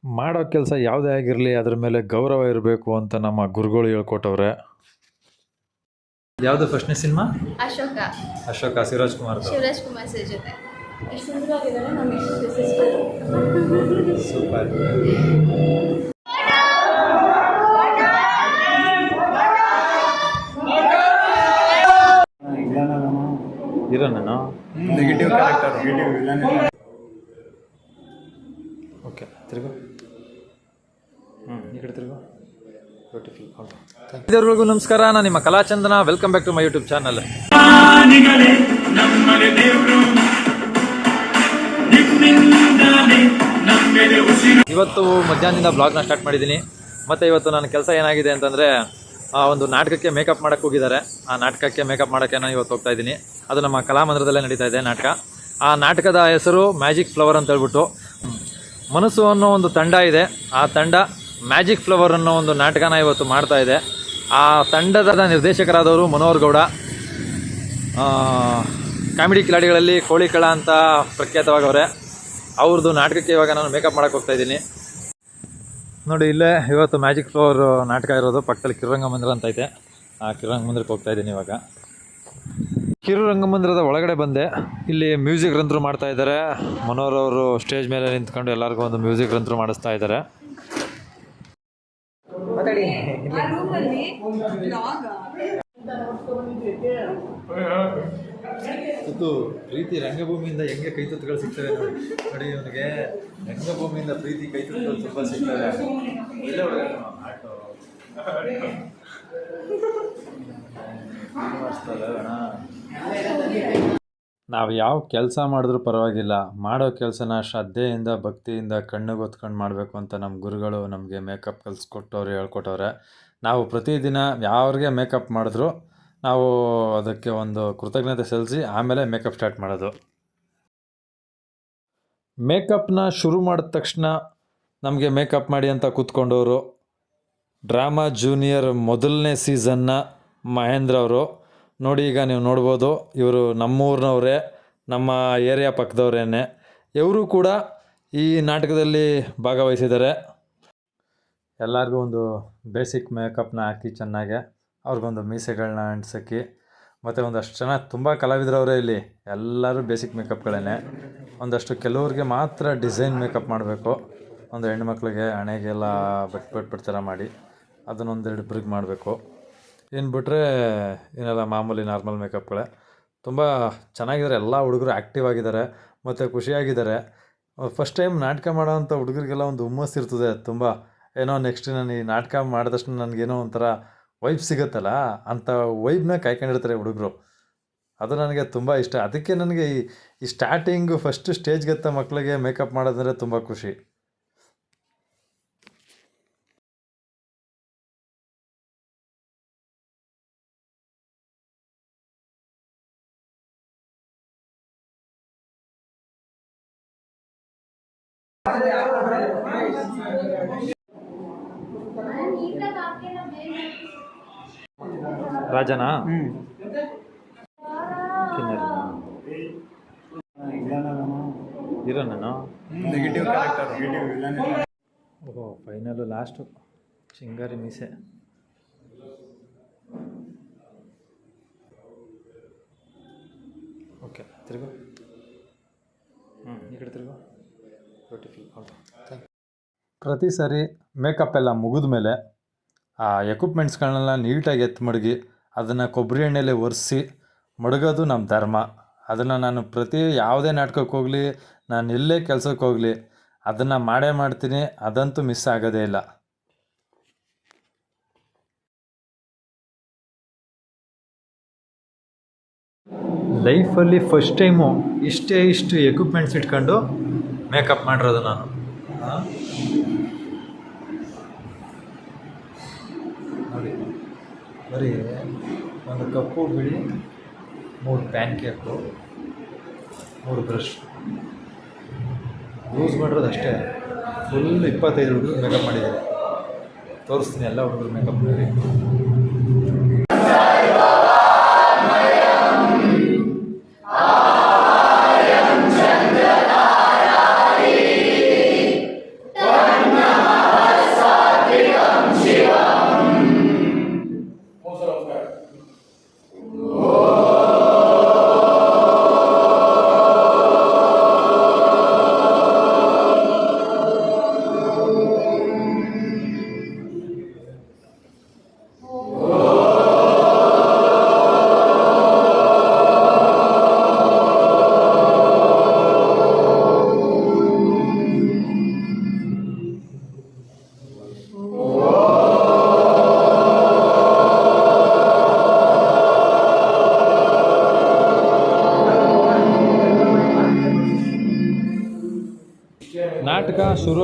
ಮಾಡೋ ಕೆಲಸ ಯಾವುದೇ ಆಗಿರಲಿ ಅದ್ರ ಮೇಲೆ ಗೌರವ ಇರಬೇಕು ಅಂತ ನಮ್ಮ ಗುರುಗಳು ಹೇಳ್ಕೊಟ್ಟವ್ರೆ. ಯಾವುದು ಫಸ್ಟ್ನೇ ಸಿನಿಮಾ? ಅಶೋಕ ಶಿವರಾಜ್ ಕುಮಾರ್ ಸರ್ ಜೊತೆ ಎಷ್ಟು ಸುಂದರವಾಗಿದ್ದಾರೆ. ಸೂಪರ್. ಇರೋ ನಾನು ನೆಗೆಟಿವ್ ಕ್ಯಾರೆಕ್ಟರ್. ಓಕೆ ತಿರುಗು. ಈ ಕಡೆ ತಿರುಗು. ಎಲ್ಲರಿಗೂ ನಮಸ್ಕಾರ, ನಾನು ನಿಮ್ಮ Kalachandana. Welcome back to my YouTube channel. ಇವತ್ತು ಮಧ್ಯಾಹ್ನದಿಂದ ಬ್ಲಾಗ್ನ ಸ್ಟಾರ್ಟ್ ಮಾಡಿದ್ದೀನಿ. ಮತ್ತು ಇವತ್ತು ನನ್ನ ಕೆಲಸ ಏನಾಗಿದೆ ಅಂತಂದರೆ, ಒಂದು ನಾಟಕಕ್ಕೆ ಮೇಕಪ್ ಮಾಡೋಕ್ಕೆ ಹೋಗಿದ್ದಾರೆ. ಆ ನಾಟಕಕ್ಕೆ ಮೇಕಪ್ ಮಾಡೋಕ್ಕೆ ನಾನು ಇವತ್ತು ಹೋಗ್ತಾ ಇದ್ದೀನಿ. ಅದು ನಮ್ಮ ಕಲಾಮಂದಿರದಲ್ಲೇ ನಡೀತಾ ಇದೆ ನಾಟಕ. ಆ ನಾಟಕದ ಹೆಸರು ಮ್ಯಾಜಿಕ್ ಫ್ಲವರ್ ಅಂತ ಹೇಳ್ಬಿಟ್ಟು. ಮನಸ್ಸು ಅನ್ನೋ ಒಂದು ತಂಡ ಇದೆ. ಆ ತಂಡ ಮ್ಯಾಜಿಕ್ ಫ್ಲವರ್ ಅನ್ನೋ ಒಂದು ನಾಟಕನ ಇವತ್ತು ಮಾಡ್ತಾ ಇದೆ. ಆ ತಂಡದ ನಿರ್ದೇಶಕರಾದವರು ಮನೋಹರ್ ಗೌಡ. ಕಾಮಿಡಿ ಕಿಲಾಡಿಗಳಲ್ಲಿ ಕೋಳಿಕಳ ಅಂತ ಪ್ರಖ್ಯಾತವಾಗವ್ರೆ. ಅವ್ರದ್ದು ನಾಟಕಕ್ಕೆ ಇವಾಗ ನಾನು ಮೇಕಪ್ ಮಾಡೋಕ್ಕೆ ಹೋಗ್ತಾ ಇದ್ದೀನಿ. ನೋಡಿ, ಇಲ್ಲೇ ಇವತ್ತು ಮ್ಯಾಜಿಕ್ ಫ್ಲವರ್ ನಾಟಕ ಇರೋದು. ಪಕ್ಕದಲ್ಲಿ ಕಿರುರಂಗಮಂದಿರ ಅಂತ ಐತೆ. ಆ ಕಿರುರಂಗಮಂದಿರಕ್ಕೆ ಹೋಗ್ತಾ ಇದ್ದೀನಿ ಇವಾಗ. ಕಿರುರಂಗಮಂದಿರದ ಒಳಗಡೆ ಬಂದೆ. ಇಲ್ಲಿ ಮ್ಯೂಸಿಕ್ ರಂತ್ರು ಮಾಡ್ತಾ ಇದ್ದಾರೆ. ಮನೋಹರ್ ಅವರು ಸ್ಟೇಜ್ ಮೇಲೆ ನಿಂತ್ಕೊಂಡು ಎಲ್ಲರಿಗೂ ಒಂದು ಮ್ಯೂಸಿಕ್ ರಂತ್ರು ಮಾಡಿಸ್ತಾ ಇದ್ದಾರೆ. ಪ್ರೀತಿ ರಂಗಭೂಮಿಯಿಂದ ಹೆಂಗೆ ಕೈತುತ್ತುಗಳು ಸಿಗ್ತವೆ ನೋಡಿ. ನೋಡಿ, ಇವನಿಗೆ ರಂಗಭೂಮಿಯಿಂದ ಪ್ರೀತಿ ಕೈತುತ್ತುಗಳು ತುಂಬ ಸಿಗ್ತವೆ. ನಾವು ಯಾವ ಕೆಲಸ ಮಾಡಿದ್ರೂ ಪರವಾಗಿಲ್ಲ, ಮಾಡೋ ಕೆಲಸನ ಶ್ರದ್ಧೆಯಿಂದ ಭಕ್ತಿಯಿಂದ ಕಣ್ಣಿಗೆ ಹೊತ್ಕೊಂಡು ಮಾಡಬೇಕು ಅಂತ ನಮ್ಮ ಗುರುಗಳು ನಮಗೆ ಮೇಕಪ್ ಕಲಿಸ್ಕೊಟ್ಟವ್ರು, ಹೇಳ್ಕೊಟ್ಟವ್ರೆ. ನಾವು ಪ್ರತಿದಿನ ಯಾವ್ರಿಗೆ ಮೇಕಪ್ ಮಾಡಿದ್ರು ನಾವು ಅದಕ್ಕೆ ಒಂದು ಕೃತಜ್ಞತೆ ಸಲ್ಲಿಸಿ ಆಮೇಲೆ ಮೇಕಪ್ ಸ್ಟಾರ್ಟ್ ಮಾಡೋದು. ಮೇಕಪ್ನ ಶುರು ಮಾಡಿದ ತಕ್ಷಣ ನಮಗೆ ಮೇಕಪ್ ಮಾಡಿ ಅಂತ ಕೂತ್ಕೊಂಡವರು ಡ್ರಾಮಾ ಜೂನಿಯರ್ ಮೊದಲನೇ ಸೀಸನ್ನ ಮಹೇಂದ್ರ ಅವರು. ನೋಡಿ, ಈಗ ನೀವು ನೋಡ್ಬೋದು, ಇವರು ನಮ್ಮೂರಿನವರೇ, ನಮ್ಮ ಏರಿಯಾ ಪಕ್ಕದವರೇನೆ. ಇವರು ಕೂಡ ಈ ನಾಟಕದಲ್ಲಿ ಭಾಗವಹಿಸಿದ್ದಾರೆ. ಎಲ್ಲರಿಗೂ ಒಂದು ಬೇಸಿಕ್ ಮೇಕಪ್ನ ಹಾಕಿ ಚೆನ್ನಾಗೆ ಅವ್ರಿಗೊಂದು ಮೀಸೆಗಳನ್ನ ಅಂಟಿಸೋಕ್ಕೆ, ಮತ್ತು ಒಂದಷ್ಟು ಜನ ತುಂಬ ಕಲಾವಿದರವರೇ ಇಲ್ಲಿ. ಎಲ್ಲರೂ ಬೇಸಿಕ್ ಮೇಕಪ್ಗಳೇ. ಒಂದಷ್ಟು ಕೆಲವ್ರಿಗೆ ಮಾತ್ರ ಡಿಸೈನ್ ಮೇಕಪ್ ಮಾಡಬೇಕು. ಒಂದು ಹೆಣ್ಮಕ್ಳಿಗೆ ಹಣೆಗೆಲ್ಲ ಬಟ್ ಥರ ಮಾಡಿ ಅದನ್ನೊಂದೆರಡು ಇಬ್ಬರಿಗೆ ಮಾಡಬೇಕು. ಇನ್ನು ಬಿಟ್ಟರೆ ಇನ್ನೆಲ್ಲ ಮಾಮೂಲಿ ನಾರ್ಮಲ್ ಮೇಕಪ್ಗಳೇ. ತುಂಬ ಚೆನ್ನಾಗಿದ್ದಾರೆ. ಎಲ್ಲ ಹುಡುಗರು ಆ್ಯಕ್ಟಿವ್ ಆಗಿದ್ದಾರೆ ಮತ್ತು ಖುಷಿಯಾಗಿದ್ದಾರೆ. ಫಸ್ಟ್ ಟೈಮ್ ನಾಟಕ ಮಾಡೋವಂಥ ಹುಡುಗರಿಗೆಲ್ಲ ಒಂದು ಹುಮ್ಮಸ್ಸು ಇರ್ತದೆ ತುಂಬ. ಏನೋ ನೆಕ್ಸ್ಟ್ ನಾನು ಈ ನಾಟಕ ಮಾಡಿದಷ್ಟು ನನಗೇನೋ ಒಂಥರ ವೈಬ್ ಸಿಗುತ್ತಲ್ಲ, ಅಂಥ ವೈಬ್ನ ಕಾಯ್ಕೊಂಡಿರ್ತಾರೆ ಹುಡುಗರು. ಅದು ನನಗೆ ತುಂಬ ಇಷ್ಟ. ಅದಕ್ಕೆ ನನಗೆ ಈ ಸ್ಟಾರ್ಟಿಂಗು ಫಸ್ಟ್ ಸ್ಟೇಜ್ಗೆತ್ತ ಮಕ್ಕಳಿಗೆ ಮೇಕಪ್ ಮಾಡೋದಂದರೆ ತುಂಬ ಖುಷಿ. ರಾಜನಾ? ಇರೋ ನಾನು ನೆಗೆಟಿವ್ ಕ್ಯಾರೆಕ್ಟರ್. ಓಹೋ, ಫೈನಲ್ಲು ಲಾಸ್ಟು ಚಿಂಗಾರಿ ಮೀಸೆ. ಓಕೆ ತಿರುಗು. ಈ ಕಡೆ ತಿರುಗು. ಪ್ರತಿ ಸಾರಿ ಮೇಕಪ್ ಎಲ್ಲ ಮುಗಿದ ಮೇಲೆ ಆ ಎಕ್ವಿಪ್ಮೆಂಟ್ಸ್ಗಳನ್ನೆಲ್ಲ ನೀಟಾಗಿ ಎತ್ತು ಮಡಗಿ ಅದನ್ನು ಕೊಬ್ಬರಿ ಎಣ್ಣೆಲೆ ಒರೆಸಿ ಮಡಗೋದು ನಮ್ಮ ಧರ್ಮ. ಅದನ್ನು ನಾನು ಪ್ರತಿ ಯಾವುದೇ ನಾಟಕಕ್ಕೆ ಹೋಗಲಿ, ನಾನು ಎಲ್ಲೇ ಕೆಲಸಕ್ಕೆ ಹೋಗಲಿ ಅದನ್ನು ಮಾಡೇ ಮಾಡ್ತೀನಿ. ಅದಂತೂ ಮಿಸ್ ಆಗೋದೇ ಇಲ್ಲ. ಲೈಫಲ್ಲಿ ಫಸ್ಟ್ ಟೈಮು ಇಷ್ಟು ಎಕ್ವಿಪ್ಮೆಂಟ್ಸ್ ಇಟ್ಕೊಂಡು ಮೇಕಪ್ ಮಾಡಿರೋದು ನಾನು. ನೋಡಿ, ಬರೀ ಒಂದು ಕಪ್ಪು ಬಿಳಿ, 3 ಪ್ಯಾನ್ ಕೇಕು, 3 ಬ್ರಷ್ ಯೂಸ್ ಮಾಡಿರೋದು ಅಷ್ಟೇ. ಫುಲ್ 25 ಹುಡುಗರು ಮೇಕಪ್ ಮಾಡಿದ್ದಾರೆ. ತೋರಿಸ್ತೀನಿ ಎಲ್ಲ ಹುಡುಗರು ಮೇಕಪ್ ಮಾಡಿ.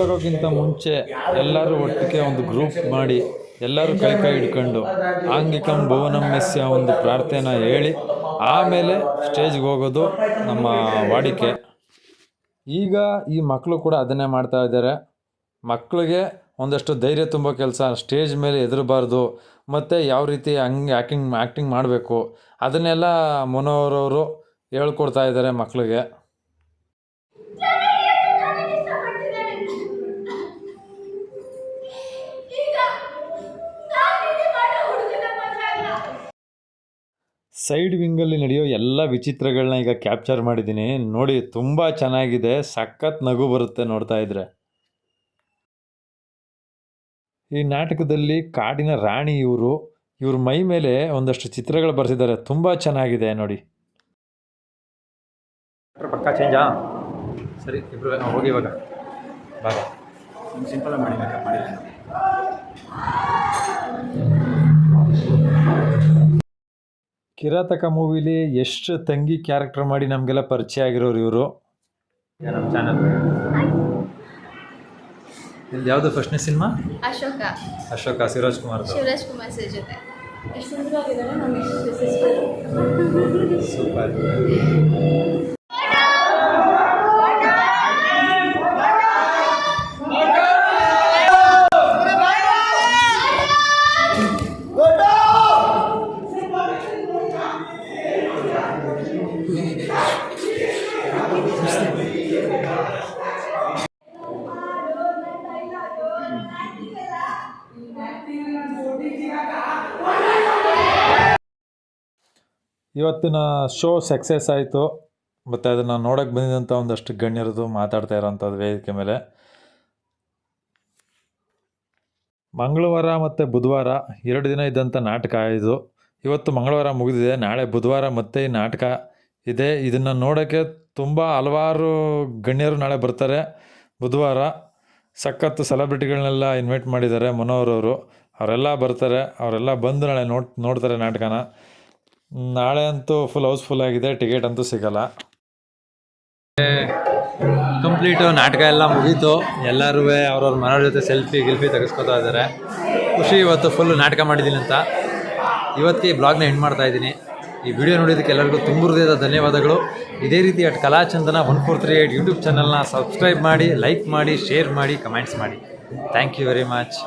ಶುರುವಾಗೋಕ್ಕಿಂತ ಮುಂಚೆ ಎಲ್ಲರೂ ಒಟ್ಟಿಗೆ ಒಂದು ಗ್ರೂಪ್ ಮಾಡಿ ಎಲ್ಲರೂ ಕೈ ಕೈ ಹಿಡ್ಕೊಂಡು ಆಂಗಿಕಂ ಭುವನಂ ಮೆಸ್ಯ ಒಂದು ಪ್ರಾರ್ಥನೆ ಹೇಳಿ ಆಮೇಲೆ ಸ್ಟೇಜ್ಗೆ ಹೋಗೋದು ನಮ್ಮ ವಾಡಿಕೆ. ಈಗ ಈ ಮಕ್ಕಳು ಕೂಡ ಅದನ್ನೇ ಮಾಡ್ತಾ ಇದ್ದಾರೆ. ಮಕ್ಕಳಿಗೆ ಒಂದಷ್ಟು ಧೈರ್ಯ ತುಂಬೋ ಕೆಲಸ, ಸ್ಟೇಜ್ ಮೇಲೆ ಹೆದರಬಾರ್ದು ಮತ್ತು ಯಾವ ರೀತಿ ಆ್ಯಕ್ಟಿಂಗ್ ಮಾಡಬೇಕು ಅದನ್ನೆಲ್ಲ ಮನೋಹರ್ ಅವರು ಹೇಳ್ಕೊಡ್ತಾ ಇದ್ದಾರೆ ಮಕ್ಕಳಿಗೆ. ಸೈಡ್ ವಿಂಗಲ್ಲಿ ನಡೆಯೋ ಎಲ್ಲ ವಿಚಿತ್ರಗಳನ್ನ ಈಗ ಕ್ಯಾಪ್ಚರ್ ಮಾಡಿದ್ದೀನಿ ನೋಡಿ. ತುಂಬ ಚೆನ್ನಾಗಿದೆ, ಸಖತ್ ನಗು ಬರುತ್ತೆ ನೋಡ್ತಾ ಇದ್ರೆ. ಈ ನಾಟಕದಲ್ಲಿ ಕಾಡಿನ ರಾಣಿ ಇವ್ರ ಮೈ ಮೇಲೆ ಒಂದಷ್ಟು ಚಿತ್ರಗಳು ಬರೆಸಿದ್ದಾರೆ, ತುಂಬ ಚೆನ್ನಾಗಿದೆ ನೋಡಿ. ಪಕ್ಕ ಚೇಂಜಾ? ಸರಿ, ಇಬ್ರು ಹೋಗಿ ಇವಾಗ ಬಾಗ ಸಿಂಪಲ್ ಮಾಡಿ ಮೇಕಪ್ ಮಾಡಿಲ್ಲ. ಕಿರಾತಕ ಮೂವಿಲಿ ಎಷ್ಟು ತಂಗಿ ಕ್ಯಾರೆಕ್ಟರ್ ಮಾಡಿ ನಮಗೆಲ್ಲ ಪರಿಚಯ ಆಗಿರೋರು ಇವರು. ನಮ್ಮ ಚಾನಲ್ ಇದು ಯಾವುದು ಫಸ್ಟ್ನೇ ಸಿನಿಮಾ? ಅಶೋಕ ಶಿವರಾಜ್ ಕುಮಾರ್ ಸರ್ ಜೊತೆ. ಎಷ್ಟು ಸುಂದರವಾಗಿದ್ದಾರೆ ನಮ್ಮ ಸೂಪರ್. ಇವತ್ತಿನ ಶೋ ಸಕ್ಸಸ್ ಆಯಿತು ಮತ್ತು ಅದನ್ನು ನೋಡೋಕ್ಕೆ ಬಂದಿದ್ದಂಥ ಒಂದಷ್ಟು ಗಣ್ಯರದು ಮಾತಾಡ್ತಾ ಇರೋಂಥದ್ದು ವೇದಿಕೆ ಮೇಲೆ. ಮಂಗಳವಾರ ಮತ್ತು ಬುಧವಾರ 2 ದಿನ ಇದ್ದಂಥ ನಾಟಕ ಇದು. ಇವತ್ತು ಮಂಗಳವಾರ ಮುಗಿದಿದೆ, ನಾಳೆ ಬುಧವಾರ ಮತ್ತೆ ಈ ನಾಟಕ ಇದೆ. ಇದನ್ನು ನೋಡೋಕ್ಕೆ ತುಂಬ ಹಲವಾರು ಗಣ್ಯರು ನಾಳೆ ಬರ್ತಾರೆ. ಬುಧವಾರ ಸಖತ್ತು ಸೆಲೆಬ್ರಿಟಿಗಳನ್ನೆಲ್ಲ ಇನ್ವೈಟ್ ಮಾಡಿದ್ದಾರೆ ಮನೋಹರ್ ಅವರು. ಅವರೆಲ್ಲ ಬರ್ತಾರೆ, ಅವರೆಲ್ಲ ಬಂದು ನಾಳೆ ನೋಡ್ತಾರೆ ನಾಟಕನ. ನಾಳೆ ಅಂತೂ ಫುಲ್ ಹೌಸ್ಫುಲ್ ಆಗಿದೆ, ಟಿಕೆಟ್ ಅಂತೂ ಸಿಗಲ್ಲ. ಕಂಪ್ಲೀಟು ನಾಟಕ ಎಲ್ಲ ಮುಗೀತು. ಎಲ್ಲರೂ ಅವ್ರವ್ರ ಮನೆಯವ್ರ ಜೊತೆ ಗಿಲ್ಫಿ ತೆಗೆಸ್ಕೊತಾ ಇದ್ದಾರೆ. ಖುಷಿ ಇವತ್ತು ಫುಲ್ ನಾಟಕ ಮಾಡಿದ್ದೀನಿ ಅಂತ. ಇವತ್ತಿಗೆ ಈ ಬ್ಲಾಗ್ನ ಎಂಡ್ ಮಾಡ್ತಾ ಇದ್ದೀನಿ. ಈ ವಿಡಿಯೋ ನೋಡಿದ್ದಕ್ಕೆ ಎಲ್ಲರಿಗೂ ತುಂಬ ಹೃದಯದ ಧನ್ಯವಾದಗಳು. ಇದೇ ರೀತಿ ಕಲಾಚಂದನ 1438 ಯೂಟ್ಯೂಬ್ ಚಾನಲ್ನ ಸಬ್ಸ್ಕ್ರೈಬ್ ಮಾಡಿ, ಲೈಕ್ ಮಾಡಿ, ಶೇರ್ ಮಾಡಿ, ಕಮೆಂಟ್ಸ್ ಮಾಡಿ. Thank you very much.